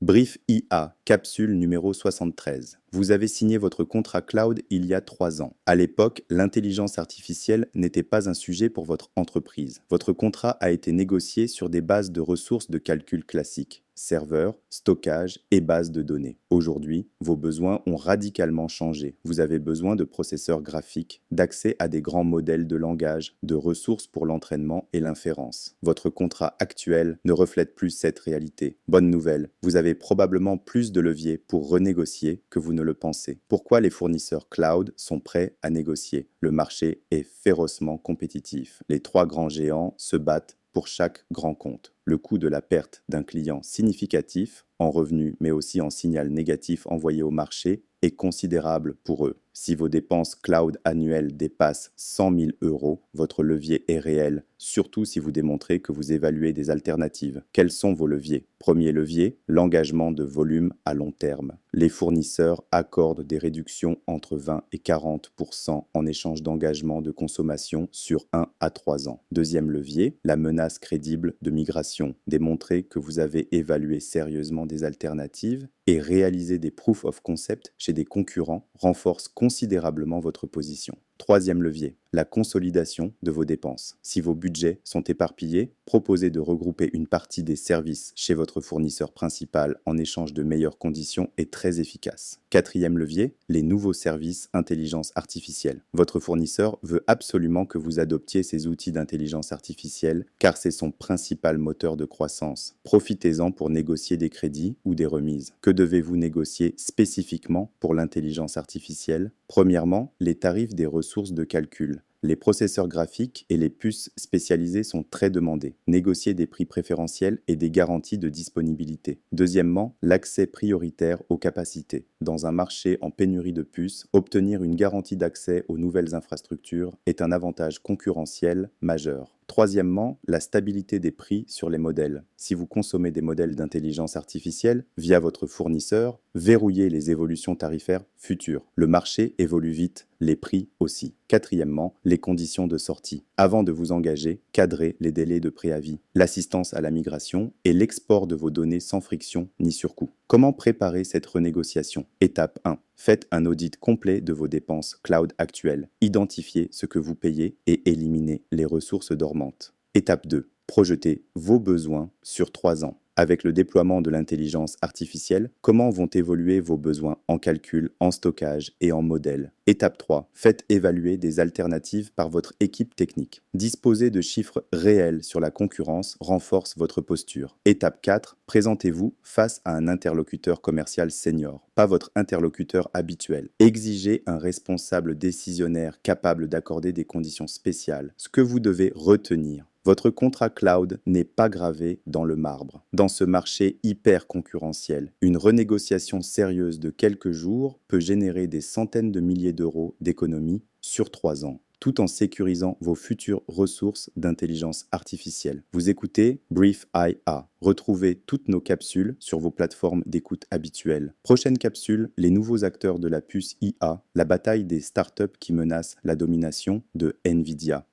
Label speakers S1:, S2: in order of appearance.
S1: Brief IA, capsule numéro 73. Vous avez signé votre contrat cloud il y a 3 ans. À l'époque, l'intelligence artificielle n'était pas un sujet pour votre entreprise. Votre contrat a été négocié sur des bases de ressources de calcul classiques, serveurs, stockage et bases de données. Aujourd'hui, vos besoins ont radicalement changé. Vous avez besoin de processeurs graphiques, d'accès à des grands modèles de langage, de ressources pour l'entraînement et l'inférence. Votre contrat actuel ne reflète plus cette réalité. Bonne nouvelle, vous avez probablement plus de leviers pour renégocier que vous ne le pensez. Pourquoi les fournisseurs cloud sont prêts à négocier? Le marché est férocement compétitif. Les 3 grands géants se battent pour chaque grand compte. Le coût de la perte d'un client significatif, en revenus mais aussi en signal négatif envoyé au marché, est considérable pour eux. Si vos dépenses cloud annuelles dépassent 100 000 €, votre levier est réel, surtout si vous démontrez que vous évaluez des alternatives. Quels sont vos leviers? Premier levier, l'engagement de volume à long terme. Les fournisseurs accordent des réductions entre 20 et 40% en échange d'engagement de consommation sur 1 à 3 ans. Deuxième levier, la menace crédible de migration. Démontrer que vous avez évalué sérieusement des alternatives et réaliser des proof of concept chez des concurrents renforce considérablement votre position. Troisième levier, la consolidation de vos dépenses. Si vos budgets sont éparpillés, proposez de regrouper une partie des services chez votre fournisseur principal en échange de meilleures conditions est très efficace. Quatrième levier, les nouveaux services intelligence artificielle. Votre fournisseur veut absolument que vous adoptiez ces outils d'intelligence artificielle car c'est son principal moteur de croissance. Profitez-en pour négocier des crédits ou des remises. Que devez-vous négocier spécifiquement pour l'intelligence artificielle? Premièrement, les tarifs des ressources de calcul. Les processeurs graphiques et les puces spécialisées sont très demandés. Négocier des prix préférentiels et des garanties de disponibilité. Deuxièmement, l'accès prioritaire aux capacités. Dans un marché en pénurie de puces, obtenir une garantie d'accès aux nouvelles infrastructures est un avantage concurrentiel majeur. Troisièmement, la stabilité des prix sur les modèles. Si vous consommez des modèles d'intelligence artificielle via votre fournisseur, verrouillez les évolutions tarifaires futures. Le marché évolue vite, les prix aussi. Quatrièmement, les conditions de sortie. Avant de vous engager, cadrez les délais de préavis, l'assistance à la migration et l'export de vos données sans friction ni surcoût. Comment préparer cette renégociation? Étape 1. Faites un audit complet de vos dépenses cloud actuelles. Identifiez ce que vous payez et éliminez les ressources dormantes. Étape 2. Projetez vos besoins sur 3 ans. Avec le déploiement de l'intelligence artificielle, comment vont évoluer vos besoins en calcul, en stockage et en modèle? Étape 3. Faites évaluer des alternatives par votre équipe technique. Disposer de chiffres réels sur la concurrence renforce votre posture. Étape 4. Présentez-vous face à un interlocuteur commercial senior, pas votre interlocuteur habituel. Exigez un responsable décisionnaire capable d'accorder des conditions spéciales. Ce que vous devez retenir. Votre contrat cloud n'est pas gravé dans le marbre. Dans ce marché hyper concurrentiel, une renégociation sérieuse de quelques jours peut générer des centaines de milliers d'euros d'économies sur 3 ans, tout en sécurisant vos futures ressources d'intelligence artificielle. Vous écoutez Brief IA. Retrouvez toutes nos capsules sur vos plateformes d'écoute habituelles. Prochaine capsule, les nouveaux acteurs de la puce IA, la bataille des startups qui menacent la domination de Nvidia.